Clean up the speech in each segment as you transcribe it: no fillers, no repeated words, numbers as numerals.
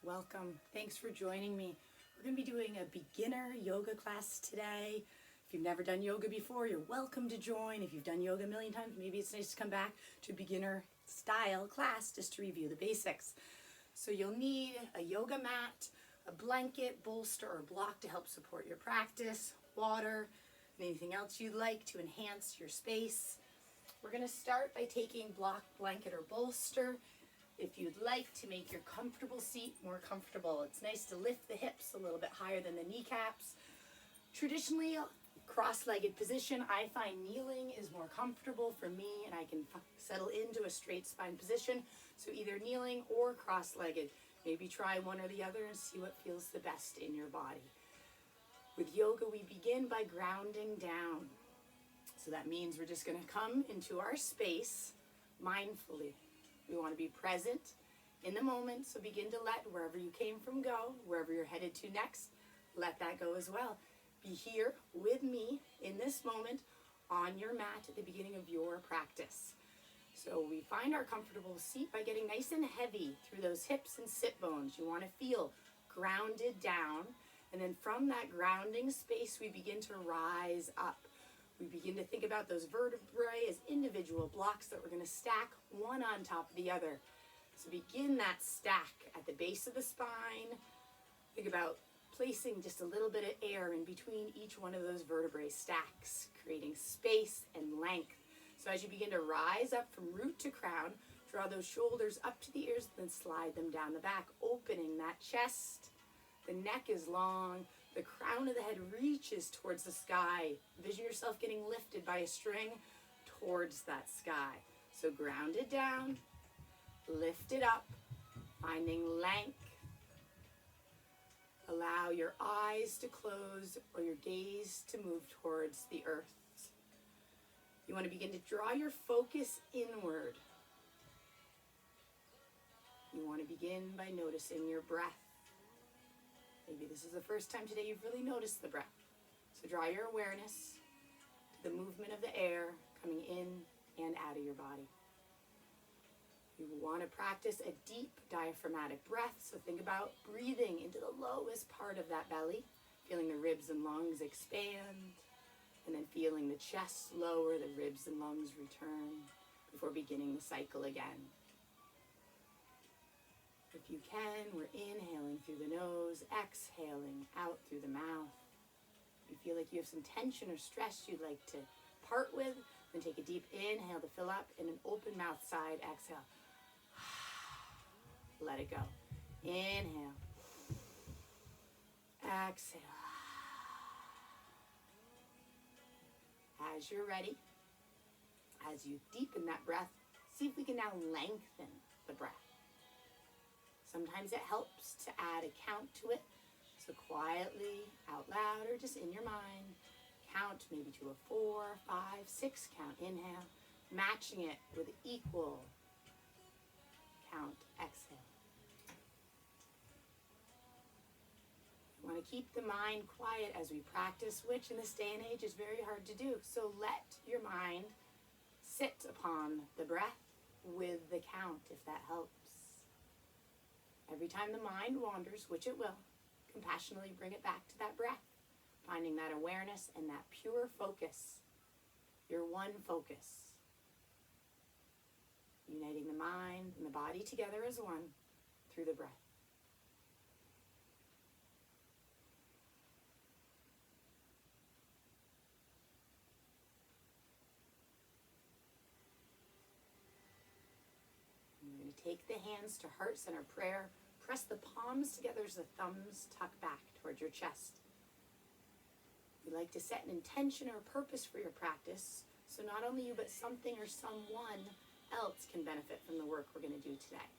Welcome. Thanks for joining me. We're going to be doing a beginner yoga class today. If you've never done yoga before, you're welcome to join. If you've done yoga a million times, maybe it's nice to come back to a beginner style class just to review the basics. So you'll need a yoga mat, a blanket, bolster, or block to help support your practice, water, and anything else you'd like to enhance your space. We're going to start by taking block, blanket, or bolster. If you'd like to make your comfortable seat more comfortable, it's nice to lift the hips a little bit higher than the kneecaps. Traditionally, cross-legged position, I find kneeling is more comfortable for me and I can settle into a straight spine position. So either kneeling or cross-legged. Maybe try one or the other and see what feels the best in your body. With yoga, we begin by grounding down. So that means we're just going to come into our space mindfully. We want to be present in the moment, so begin to let wherever you came from go, wherever you're headed to next, let that go as well. Be here with me in this moment on your mat at the beginning of your practice. So we find our comfortable seat by getting nice and heavy through those hips and sit bones. You want to feel grounded down, and then from that grounding space, we begin to rise up. We begin to think about those vertebrae as individual blocks that we're going to stack one on top of the other. So begin that stack at the base of the spine. Think about placing just a little bit of air in between each one of those vertebrae stacks, creating space and length. So as you begin to rise up from root to crown, draw those shoulders up to the ears, then slide them down the back, opening that chest. The neck is long. The crown of the head reaches towards the sky. Vision yourself getting lifted by a string towards that sky. So ground it down, lift it up, finding length. Allow your eyes to close or your gaze to move towards the earth. You want to begin to draw your focus inward. You want to begin by noticing your breath. Maybe this is the first time today you've really noticed the breath. So draw your awareness to the movement of the air coming in and out of your body. You want to practice a deep diaphragmatic breath. So think about breathing into the lowest part of that belly, feeling the ribs and lungs expand, and then feeling the chest lower, the ribs and lungs return before beginning the cycle again. If you can, we're inhaling through the nose, exhaling out through the mouth. If you feel like you have some tension or stress you'd like to part with, then take a deep inhale to fill up and an open mouth side exhale. Let it go. Inhale. Exhale. As you're ready, as you deepen that breath, see if we can now lengthen the breath. Sometimes it helps to add a count to it. So quietly, out loud, or just in your mind, count maybe to a 4, 5, 6 count. Inhale, matching it with equal count. Exhale. You want to keep the mind quiet as we practice, which in this day and age is very hard to do. So let your mind sit upon the breath with the count, if that helps. Every time the mind wanders, which it will, compassionately bring it back to that breath, finding that awareness and that pure focus, your one focus, uniting the mind and the body together as one through the breath. We're going to take the hands to heart center prayer. Press the palms together as the thumbs tuck back towards your chest. You like to set an intention or a purpose for your practice, so not only you but something or someone else can benefit from the work we're going to do today.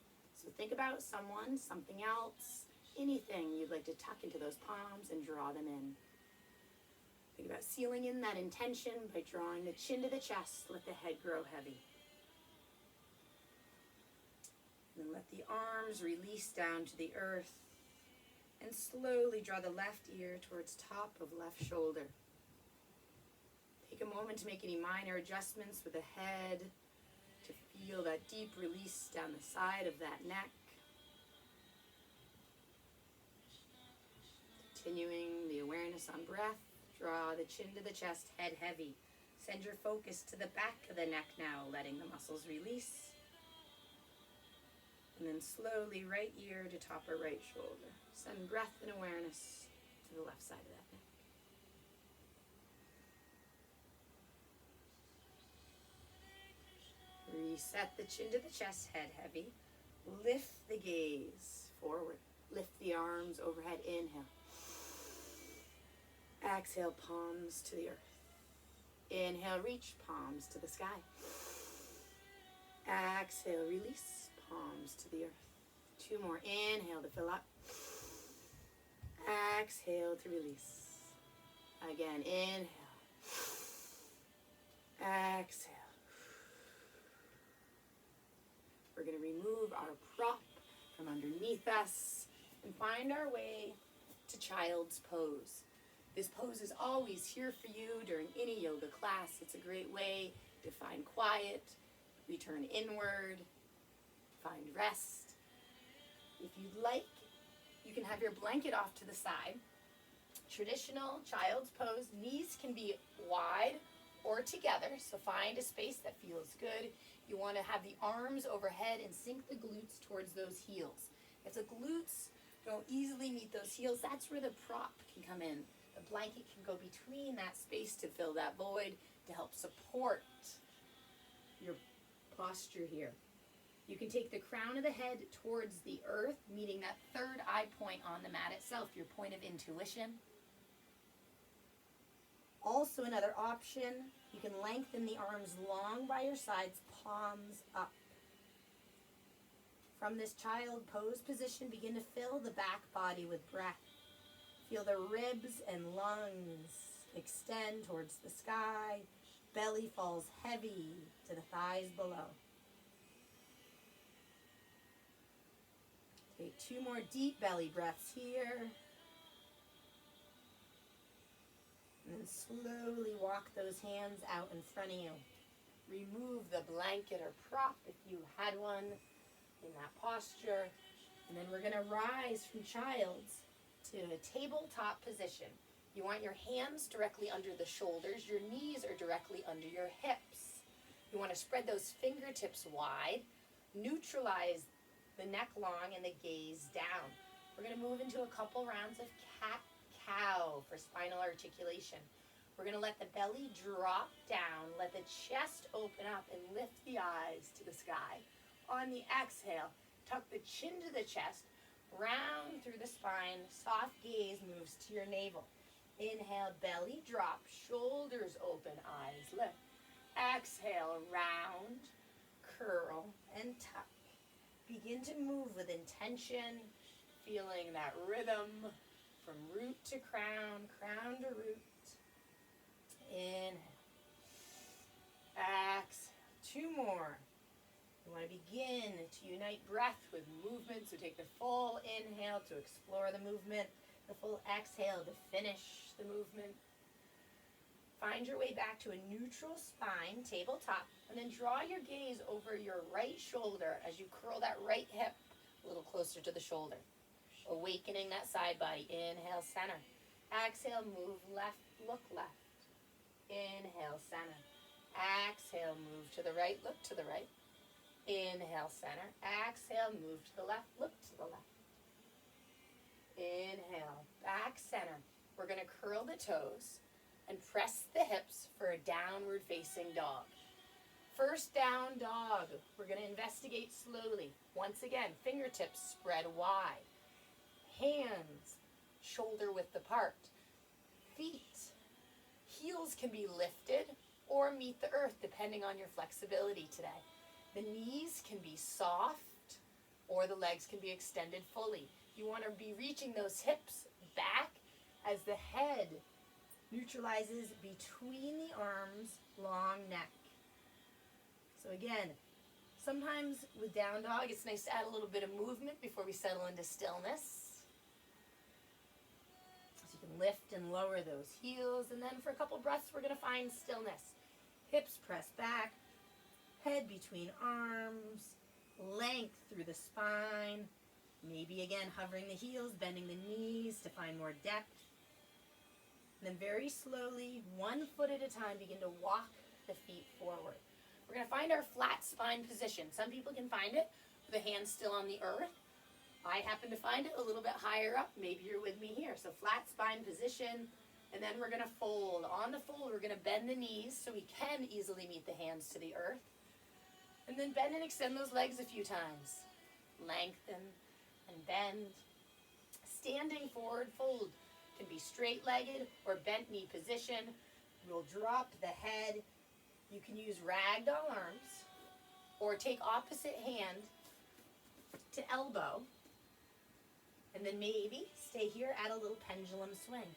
So think about someone, something else, anything you'd like to tuck into those palms and draw them in. Think about sealing in that intention by drawing the chin to the chest. Let the head grow heavy. And then let the arms release down to the earth. And slowly draw the left ear towards top of left shoulder. Take a moment to make any minor adjustments with the head to feel that deep release down the side of that neck. Continuing the awareness on breath. Draw the chin to the chest, head heavy. Send your focus to the back of the neck now, letting the muscles release. And then slowly right ear to top of right shoulder. Send breath and awareness to the left side of that neck. Reset the chin to the chest, head heavy. Lift the gaze forward. Lift the arms overhead. Inhale. Exhale, palms to the earth. Inhale, reach, palms to the sky. Exhale, release, palms to the earth. 2 more. Inhale to fill up. Exhale to release. Again, inhale. Exhale. We're going to remove our prop from underneath us and find our way to child's pose. This pose is always here for you during any yoga class. It's a great way to find quiet, return inward, find rest. If you'd like, you can have your blanket off to the side. Traditional child's pose, knees can be wide or together, so find a space that feels good. You want to have the arms overhead and sink the glutes towards those heels. If the glutes don't easily meet those heels, that's where the prop can come in. The blanket can go between that space to fill that void to help support your posture here. You can take the crown of the head towards the earth, meeting that third eye point on the mat itself, your point of intuition. Also another option, you can lengthen the arms long by your sides, palms up. From this child pose position, begin to fill the back body with breath. Feel the ribs and lungs extend towards the sky. Belly falls heavy to the thighs below. Take 2 more deep belly breaths here. And then slowly walk those hands out in front of you. Remove the blanket or prop if you had one in that posture. And then we're going to rise from child's to a tabletop position. You want your hands directly under the shoulders. Your knees are directly under your hips. You want to spread those fingertips wide. Neutralize the neck long and the gaze down. We're going to move into a couple rounds of cat-cow for spinal articulation. We're going to let the belly drop down, let the chest open up, and lift the eyes to the sky. On the exhale, tuck the chin to the chest, round through the spine, soft gaze moves to your navel. Inhale, belly drop, shoulders open, eyes lift. Exhale, round, curl, and tuck. Begin to move with intention, feeling that rhythm from root to crown, crown to root. Inhale. Exhale. 2 more. You want to begin to unite breath with movement, so take the full inhale to explore the movement, the full exhale to finish the movement. Find your way back to a neutral spine, tabletop, and then draw your gaze over your right shoulder as you curl that right hip a little closer to the shoulder. Awakening that side body. Inhale, center. Exhale, move left, look left. Inhale, center. Exhale, move to the right, look to the right. Inhale, center. Exhale, move to the left, look to the left. Inhale, back center. We're going to curl the toes and press the hips for a downward facing dog. First down dog. We're going to investigate slowly. Once again, fingertips spread wide. Hands shoulder width apart. Feet, heels can be lifted or meet the earth depending on your flexibility today. The knees can be soft or the legs can be extended fully. You want to be reaching those hips back as the head neutralizes between the arms, long neck. So again, sometimes with down dog, it's nice to add a little bit of movement before we settle into stillness. So you can lift and lower those heels, and then for a couple breaths, we're going to find stillness. Hips press back, head between arms, length through the spine. Maybe again, hovering the heels, bending the knees to find more depth. And then very slowly, 1 foot at a time, begin to walk the feet forward. We're going to find our flat spine position. Some people can find it with the hands still on the earth. I happen to find it a little bit higher up. Maybe you're with me here. So flat spine position, and then we're going to fold. On the fold, we're going to bend the knees so we can easily meet the hands to the earth. And then bend and extend those legs a few times. Lengthen and bend. Standing forward fold can be straight-legged or bent knee position. We'll drop the head. You can use ragdoll arms or take opposite hand to elbow. And then maybe stay here at a little pendulum swing.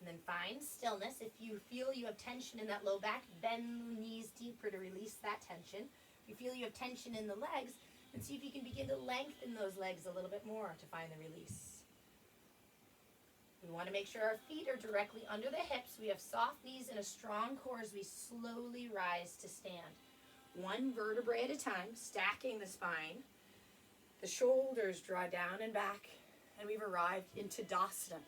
And then find stillness. If you feel you have tension in that low back, bend the knees deeper to release that tension. If you feel you have tension in the legs, then see if you can begin to lengthen those legs a little bit more to find the release. We want to make sure our feet are directly under the hips. We have soft knees and a strong core as we slowly rise to stand. 1 vertebrae at a time, stacking the spine. The shoulders draw down and back, and we've arrived into Dostum,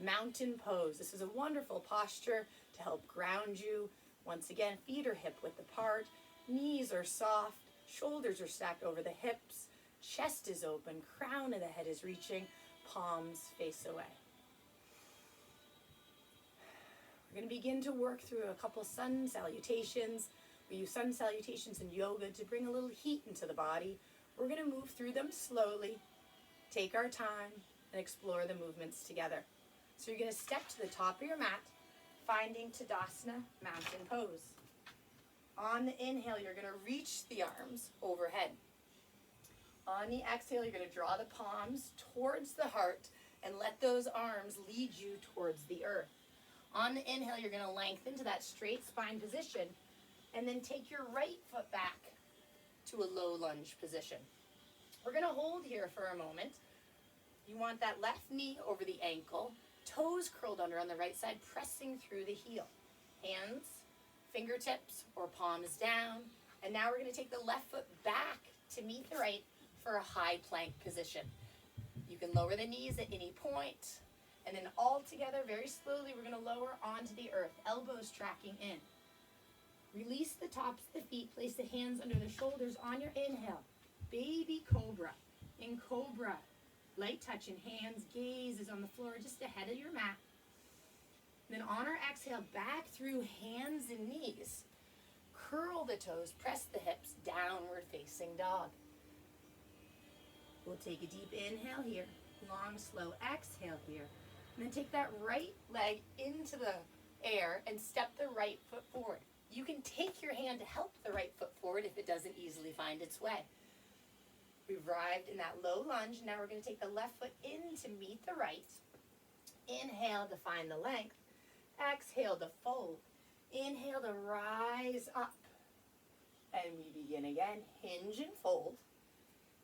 mountain pose. This is a wonderful posture to help ground you. Once again, feet are hip width apart, knees are soft, shoulders are stacked over the hips, chest is open, crown of the head is reaching, palms face away. We're going to begin to work through a couple sun salutations. We use sun salutations in yoga to bring a little heat into the body. We're going to move through them slowly, take our time, and explore the movements together. So you're going to step to the top of your mat, finding Tadasana, mountain pose. On the inhale, you're going to reach the arms overhead. On the exhale, you're going to draw the palms towards the heart and let those arms lead you towards the earth. On the inhale, you're going to lengthen to that straight spine position and then take your right foot back to a low lunge position. We're going to hold here for a moment. You want that left knee over the ankle, toes curled under on the right side, pressing through the heel. Hands, fingertips, or palms down. And now we're going to take the left foot back to meet the right for a high plank position. You can lower the knees at any point. And then all together, very slowly, we're going to lower onto the earth, elbows tracking in. Release the tops of the feet, place the hands under the shoulders on your inhale. Baby Cobra. In Cobra, light touch in hands, gaze is on the floor just ahead of your mat. Then on our exhale, back through hands and knees. Curl the toes, press the hips, downward facing dog. We'll take a deep inhale here, long, slow exhale here. And then take that right leg into the air and step the right foot forward. You can take your hand to help the right foot forward if it doesn't easily find its way. We've arrived in that low lunge. Now we're going to take the left foot in to meet the right. Inhale to find the length. Exhale to fold. Inhale to rise up. And we begin again. Hinge and fold.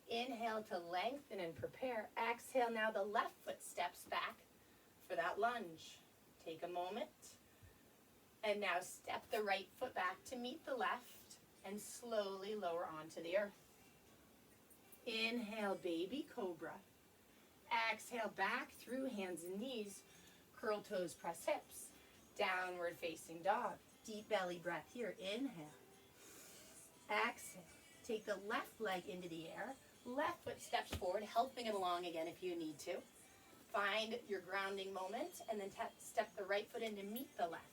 Inhale to lengthen and prepare. Exhale, now the left foot steps back for that lunge. Take a moment. And now step the right foot back to meet the left and slowly lower onto the earth. Inhale, baby cobra. Exhale, back through hands and knees. Curl toes, press hips. Downward facing dog. Deep belly breath here. Inhale. Exhale. Take the left leg into the air. Left foot steps forward, helping it along again if you need to. Find your grounding moment and then step the right foot in to meet the left.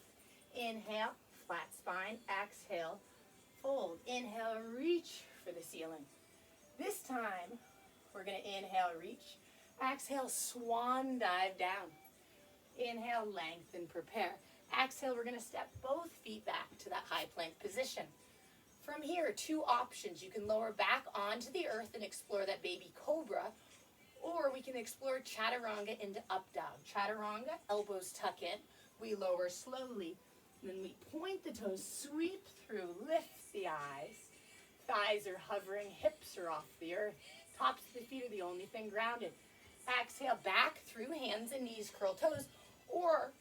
Inhale, flat spine. Exhale, fold. Inhale, reach for the ceiling. This time, we're going to inhale, reach. Exhale, swan dive down. Inhale, lengthen, prepare. Exhale, we're going to step both feet back to that high plank position. From here, two options. You can lower back onto the earth and explore that baby cobra, or we can explore chaturanga into up dog. Chaturanga, elbows tuck in. We lower slowly. Then we point the toes, sweep through, lift the eyes. Thighs are hovering, hips are off the earth. Tops of the feet are the only thing grounded. Exhale, back through hands and knees, curl toes, or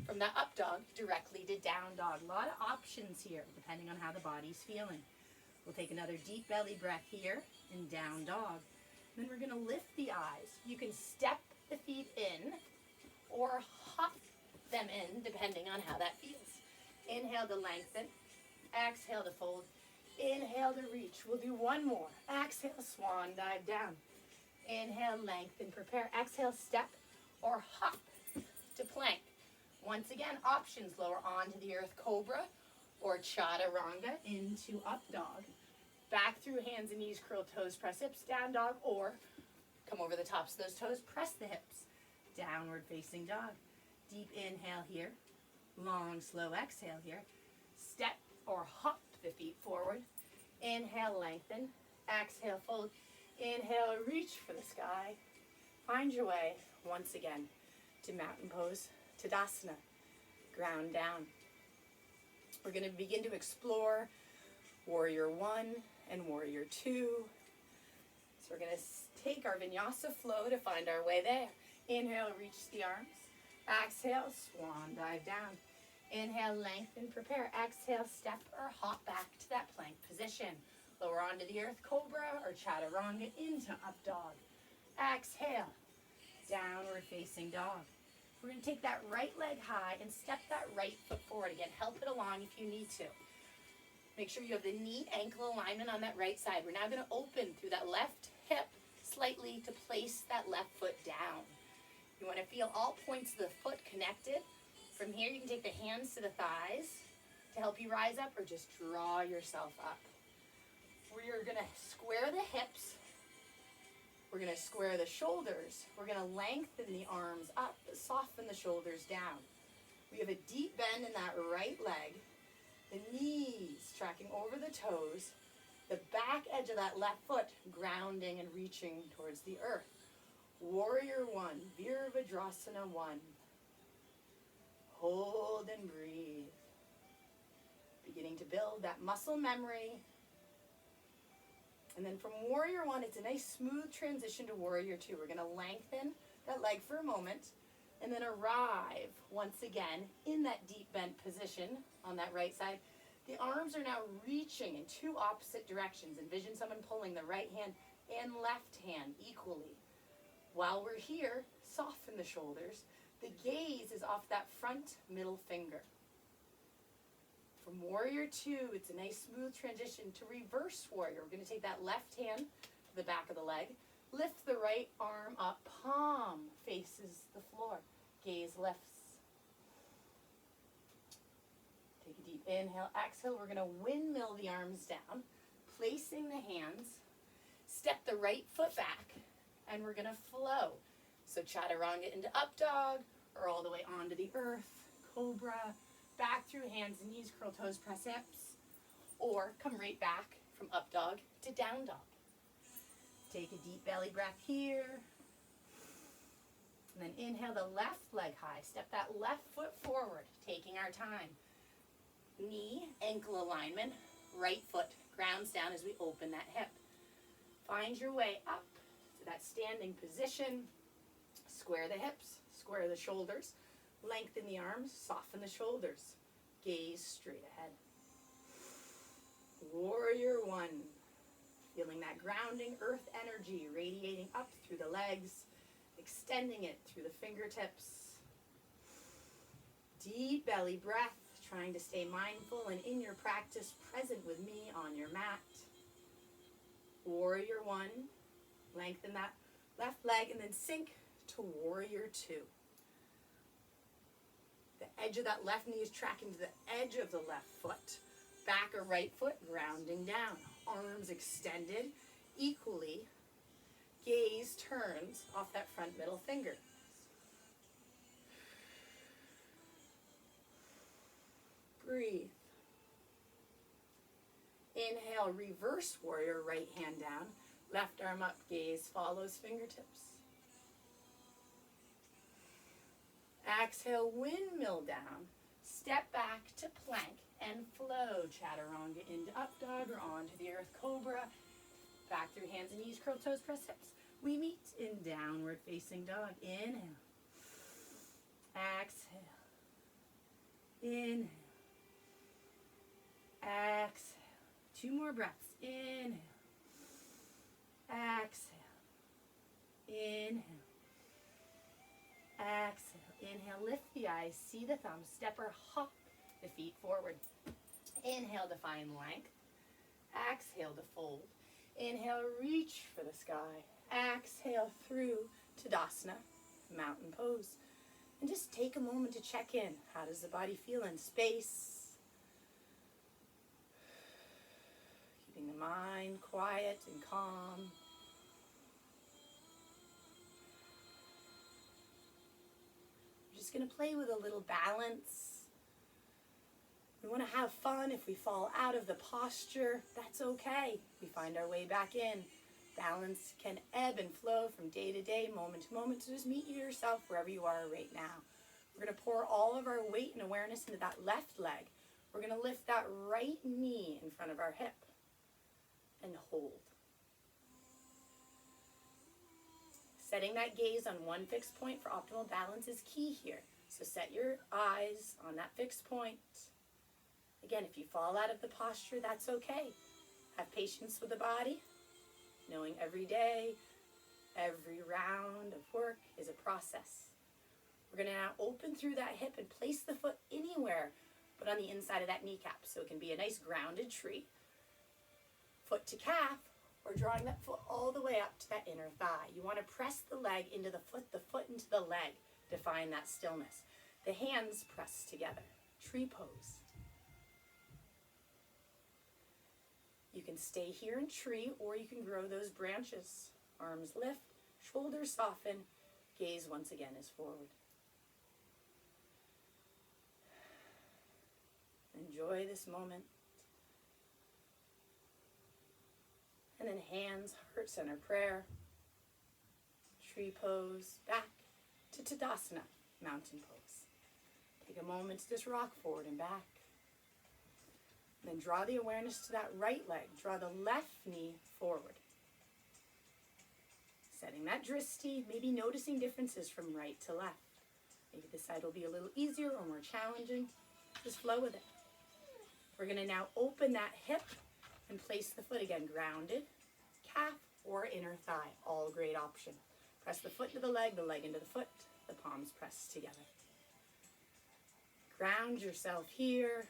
from that up dog directly to down dog. A lot of options here, depending on how the body's feeling. We'll take another deep belly breath here in down dog. Then we're going to lift the eyes. You can step the feet in or hop them in depending on how that feels. Inhale to lengthen. Exhale to fold. Inhale to reach. We'll do one more. Exhale, swan dive down. Inhale, lengthen, prepare. Exhale, step or hop to plank. Once again, options, lower onto the earth, cobra or chaturanga into up dog. Back through hands and knees, curl toes, press hips, down dog, or come over the tops of those toes, press the hips. Downward facing dog. Deep inhale here. Long, slow exhale here. Step or hop the feet forward. Inhale, lengthen. Exhale, fold. Inhale, reach for the sky. Find your way, once again, to mountain pose, Tadasana. Ground down. We're going to begin to explore Warrior 1 and Warrior 2. So we're going to take our Vinyasa flow to find our way there. Inhale, reach the arms. Exhale, swan dive down. Inhale, lengthen, prepare. Exhale, step or hop back to that plank position. Lower onto the earth, cobra or chaturanga into up dog. Exhale, downward facing dog. We're going to take that right leg high and step that right foot forward again. Help it along if you need to. Make sure you have the knee ankle alignment on that right side. We're now going to open through that left hip slightly to place that left foot down. You want to feel all points of the foot connected. From here, you can take the hands to the thighs to help you rise up or just draw yourself up. We're going to square the hips. We're going to square the shoulders. We're going to lengthen the arms up, soften the shoulders down. We have a deep bend in that right leg. The knees tracking over the toes. The back edge of that left foot grounding and reaching towards the earth. Warrior 1, Virabhadrasana 1. Hold and breathe. Beginning to build that muscle memory. And then from Warrior 1, it's a nice smooth transition to Warrior 2. We're going to lengthen that leg for a moment and then arrive once again in that deep bent position on that right side. The arms are now reaching in two opposite directions. Envision someone pulling the right hand and left hand equally. While we're here, soften the shoulders. The gaze is off that front middle finger. From Warrior 2, it's a nice smooth transition to Reverse Warrior. We're going to take that left hand to the back of the leg. Lift the right arm up. Palm faces the floor. Gaze lifts. Take a deep inhale. Exhale. We're going to windmill the arms down. Placing the hands. Step the right foot back. And we're going to flow. So chaturanga into up dog or all the way onto the earth. Cobra. Back through hands and knees, curl toes, press hips. Or come right back from up dog to down dog. Take a deep belly breath here. And then inhale the left leg high. Step that left foot forward, taking our time. Knee, ankle alignment. Right foot grounds down as we open that hip. Find your way up to that standing position. Square the hips, square the shoulders. Lengthen the arms, soften the shoulders. Gaze straight ahead. Warrior 1. Feeling that grounding earth energy radiating up through the legs, extending it through the fingertips. Deep belly breath, trying to stay mindful and in your practice present with me on your mat. Warrior 1. Lengthen that left leg and then sink to Warrior 2. The edge of that left knee is tracking to the edge of the left foot. Back or right foot grounding down. Arms extended equally. Gaze turns off that front middle finger. Breathe. Inhale, reverse warrior, right hand down. Left arm up, gaze follows fingertips. Exhale, windmill down. Step back to plank and flow. Chaturanga into up dog or onto the earth, cobra. Back through hands and knees, curl toes, press hips. We meet in downward facing dog. Inhale. Exhale. Inhale. Exhale. 2 more breaths. Inhale. Exhale. Inhale. Exhale. Inhale, lift the eyes, see the thumbs, step or hop the feet forward. Inhale to find length. Exhale to fold. Inhale, reach for the sky. Exhale through Tadasana, mountain pose. And just take a moment to check in. How does the body feel in space? Keeping the mind quiet and calm. We're just going to play with a little balance. We want to have fun. If we fall out of the posture, that's okay. We find our way back in. Balance can ebb and flow from day to day, moment to moment. So just meet yourself wherever you are right now. We're going to pour all of our weight and awareness into that left leg. We're going to lift that right knee in front of our hip and hold. Setting that gaze on one fixed point for optimal balance is key here. So set your eyes on that fixed point. Again, if you fall out of the posture, that's okay. Have patience with the body, knowing every day, every round of work is a process. We're going to now open through that hip and place the foot anywhere but on the inside of that kneecap. So it can be a nice grounded tree, foot to calf, or drawing that foot all the way up to that inner thigh. You want to press the leg into the foot into the leg to find that stillness. The hands press together, tree pose. You can stay here in tree, or you can grow those branches. Arms lift, shoulders soften, gaze once again is forward. Enjoy this moment. And then hands, heart center prayer. Tree pose, back to Tadasana, mountain pose. Take a moment to just rock forward and back. Then draw the awareness to that right leg. Draw the left knee forward. Setting that dristi, maybe noticing differences from right to left. Maybe this side will be a little easier or more challenging. Just flow with it. We're going to now open that hip and place the foot again grounded, calf or inner thigh. All great option. Press the foot into the leg into the foot, the palms press together. Ground yourself here.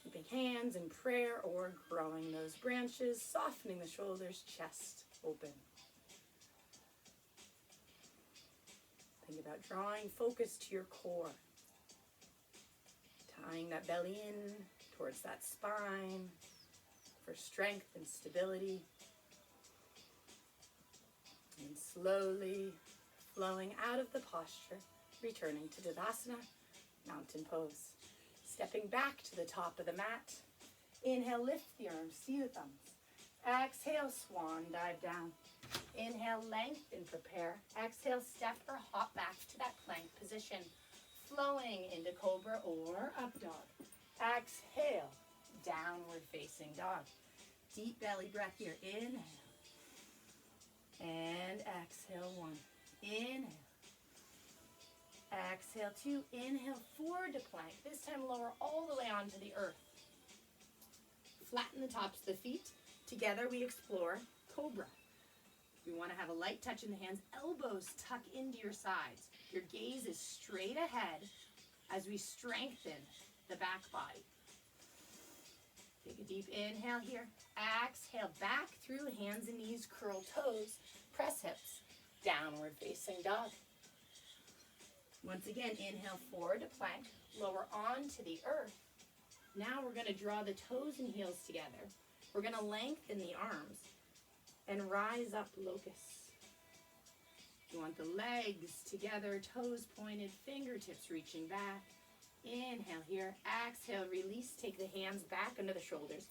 Keeping hands in prayer or growing those branches, softening the shoulders, chest open. Think about drawing focus to your core. Tying that belly in towards that spine for strength and stability. And slowly flowing out of the posture, returning to Tadasana, mountain pose. Stepping back to the top of the mat. Inhale, lift the arms, see the thumbs. Exhale, swan dive down. Inhale, lengthen, prepare. Exhale, step or hop back to that plank position. Flowing into Cobra or up dog. Exhale, downward facing dog. Deep belly breath here. Inhale. And exhale, one. Inhale. Exhale, two. Inhale, forward to plank. This time lower all the way onto the earth. Flatten the tops of the feet. Together we explore Cobra. We want to have a light touch in the hands. Elbows tuck into your sides. Your gaze is straight ahead as we strengthen the back body. Take a deep inhale here. Exhale, back through hands and knees, curl toes, press hips, downward facing dog. Once again, inhale forward to plank, lower onto the earth. Now we're going to draw the toes and heels together. We're going to lengthen the arms and rise up locust. You want the legs together, toes pointed, fingertips reaching back. Inhale here, exhale, release, take the hands back under the shoulders.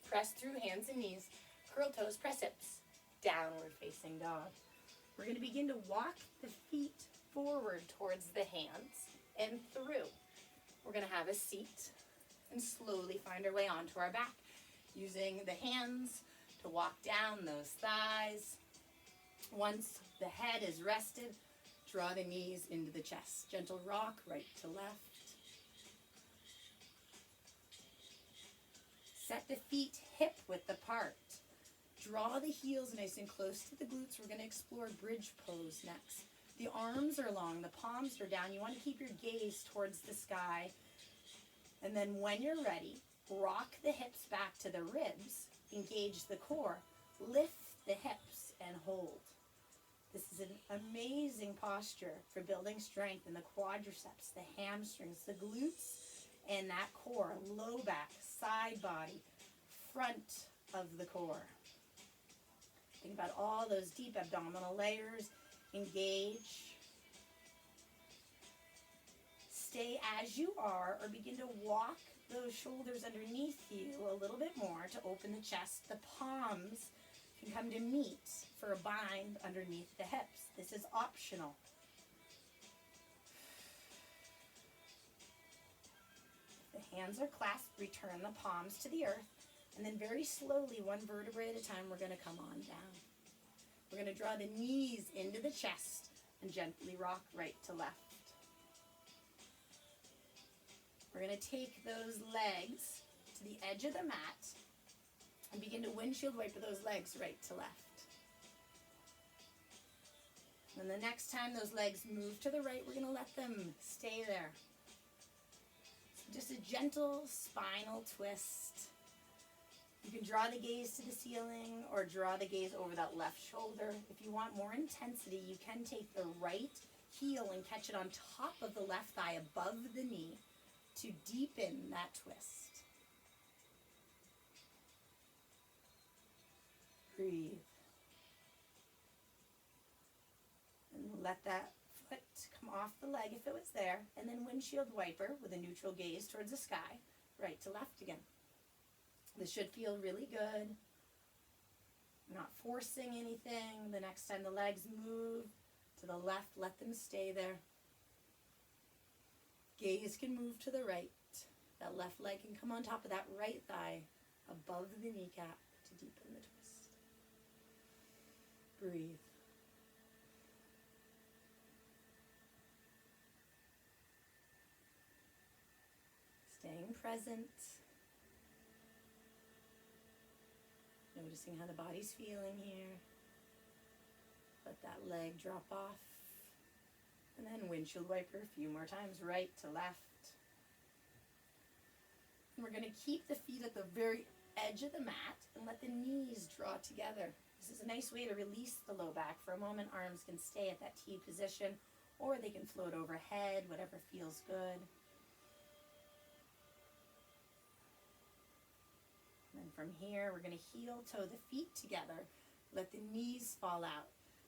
Press through hands and knees, curl toes, press hips, downward facing dog. We're going to begin to walk the feet forward towards the hands and through. We're going to have a seat and slowly find our way onto our back, using the hands to walk down those thighs. Once the head is rested, draw the knees into the chest. Gentle rock right to left. Set the feet hip width apart. Draw the heels nice and close to the glutes. We're going to explore bridge pose next. The arms are long, the palms are down. You want to keep your gaze towards the sky. And then when you're ready, rock the hips back to the ribs. Engage the core. Lift the hips and hold. This is an amazing posture for building strength in the quadriceps, the hamstrings, the glutes, and that core. Low back, side body, front of the core. Think about all those deep abdominal layers. Engage. Stay as you are, or begin to walk those shoulders underneath you a little bit more to open the chest. The palms can come to meet for a bind underneath the hips. This is optional. If the hands are clasped, return the palms to the earth, and then very slowly, one vertebrae at a time, we're going to come on down. We're going to draw the knees into the chest and gently rock right to left. We're going to take those legs to the edge of the mat and begin to windshield wiper those legs right to left. And the next time those legs move to the right, we're going to let them stay there. So just a gentle spinal twist. You can draw the gaze to the ceiling or draw the gaze over that left shoulder. If you want more intensity, you can take the right heel and catch it on top of the left thigh above the knee to deepen that twist. Breathe. And let that foot come off the leg if it was there, and then windshield wiper with a neutral gaze towards the sky, right to left again. This should feel really good. We're not forcing anything. The next time the legs move to the left, let them stay there. Gaze can move to the right. That left leg can come on top of that right thigh above the kneecap to deepen the twist. Breathe. Staying present. Noticing how the body's feeling here. Let that leg drop off. And then windshield wiper a few more times, right to left. And we're going to keep the feet at the very edge of the mat and let the knees draw together. This is a nice way to release the low back. For a moment, arms can stay at that T position, or they can float overhead, whatever feels good. And then from here, we're going to heel toe the feet together. Let the knees fall out.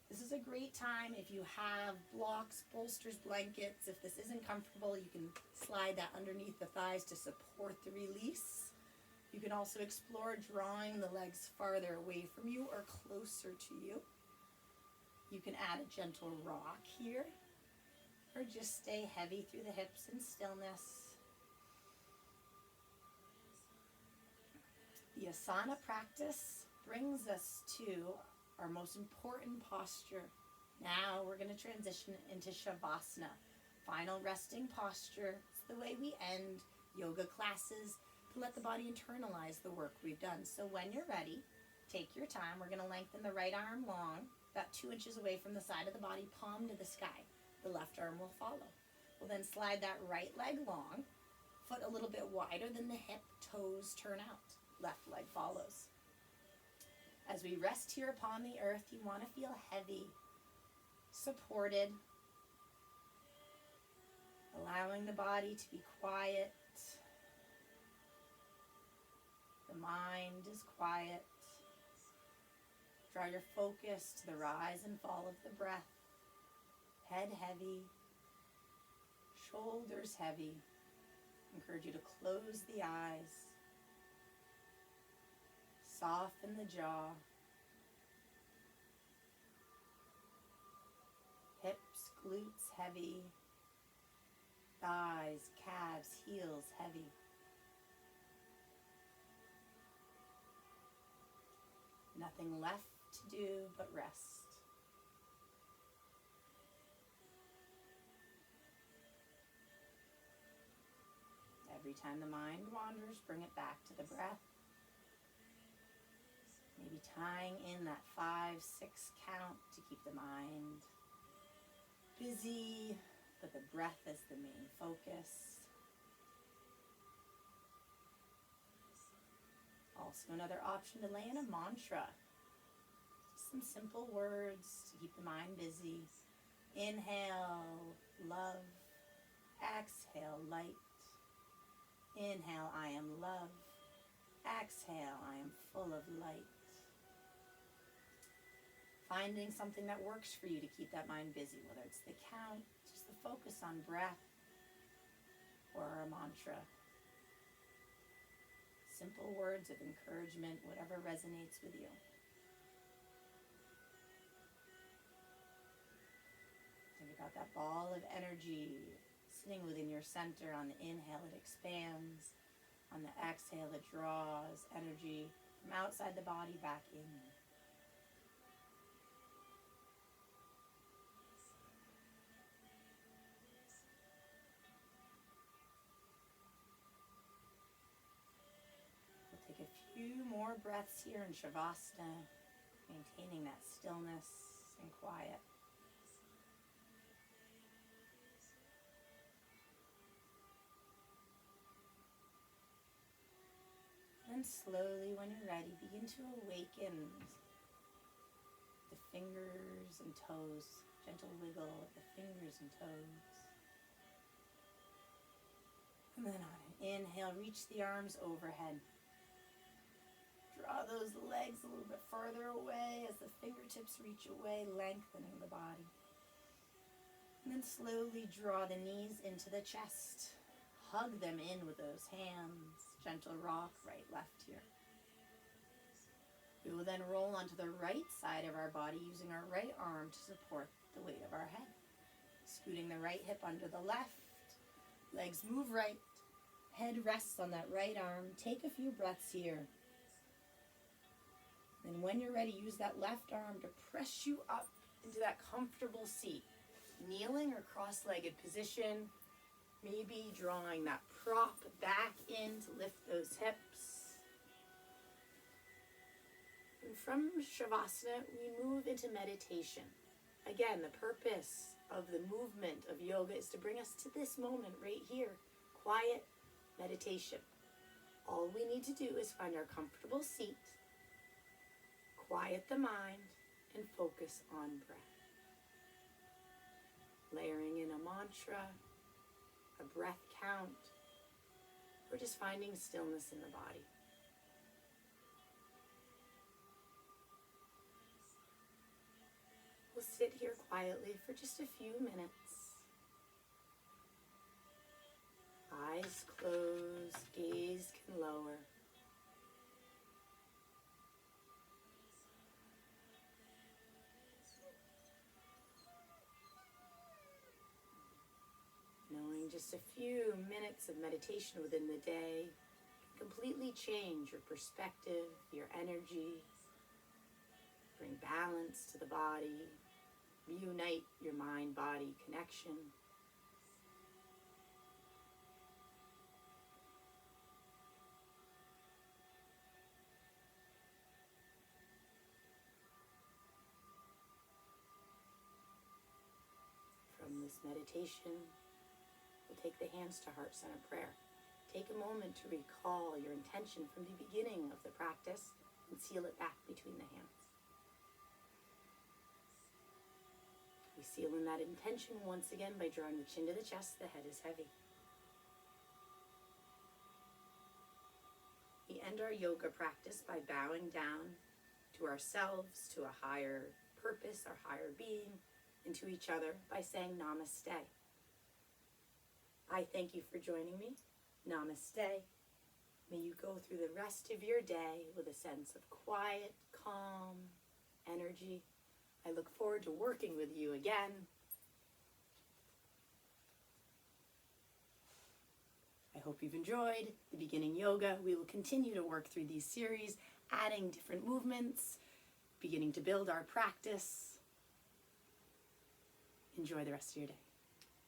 This is a great time if you have blocks, bolsters, blankets. If this isn't comfortable, you can slide that underneath the thighs to support the release. You can also explore drawing the legs farther away from you or closer to you. You can add a gentle rock here, or just stay heavy through the hips in stillness. The asana practice brings us to our most important posture. Now we're going to transition into Shavasana, final resting posture. It's the way we end yoga classes to let the body internalize the work we've done. So when you're ready, take your time. We're going to lengthen the right arm long, about 2 inches away from the side of the body, palm to the sky. The left arm will follow. We'll then slide that right leg long, foot a little bit wider than the hip, toes turn out. Left leg follows. As we rest here upon the earth, you want to feel heavy, supported, allowing the body to be quiet. The mind is quiet. Draw your focus to the rise and fall of the breath. Head heavy, shoulders heavy. Encourage you to close the eyes. Soften the jaw. Hips, glutes heavy. Thighs, calves, heels heavy. Nothing left to do but rest. Every time the mind wanders, bring it back to the breath. Maybe tying in that 5, 6 count to keep the mind busy, but the breath is the main focus. Also another option to lay in a mantra. Just some simple words to keep the mind busy. Inhale, love. Exhale, light. Inhale, I am love. Exhale, I am full of light. Finding something that works for you to keep that mind busy, whether it's the count, just the focus on breath, or a mantra. Simple words of encouragement, whatever resonates with you. Think about that ball of energy sitting within your center. On the inhale, it expands. On the exhale, it draws energy from outside the body back in. Take a few more breaths here in Shavasana, maintaining that stillness and quiet. And slowly, when you're ready, begin to awaken the fingers and toes. Gentle wiggle of the fingers and toes. And then on an inhale, reach the arms overhead. Draw those legs a little bit further away as the fingertips reach away, lengthening the body. And then slowly draw the knees into the chest. Hug them in with those hands. Gentle rock, right, left here. We will then roll onto the right side of our body using our right arm to support the weight of our head. Scooting the right hip under the left. Legs move right. Head rests on that right arm. Take a few breaths here. And when you're ready, use that left arm to press you up into that comfortable seat. Kneeling or cross-legged position. Maybe drawing that prop back in to lift those hips. And from Shavasana, we move into meditation. Again, the purpose of the movement of yoga is to bring us to this moment right here. Quiet meditation. All we need to do is find our comfortable seat, quiet the mind, and focus on breath. Layering in a mantra, a breath count, or just finding stillness in the body. We'll sit here quietly for just a few minutes. Eyes closed, gaze can lower. Knowing just a few minutes of meditation within the day can completely change your perspective, your energy, bring balance to the body, reunite your mind-body connection. From this meditation, we'll take the hands to heart center prayer. Take a moment to recall your intention from the beginning of the practice and seal it back between the hands. We seal in that intention once again by drawing the chin to the chest. The head is heavy. We end our yoga practice by bowing down to ourselves, to a higher purpose, our higher being, and to each other by saying Namaste. I thank you for joining me. Namaste. May you go through the rest of your day with a sense of quiet, calm, energy. I look forward to working with you again. I hope you've enjoyed the beginning yoga. We will continue to work through these series, adding different movements, beginning to build our practice. Enjoy the rest of your day.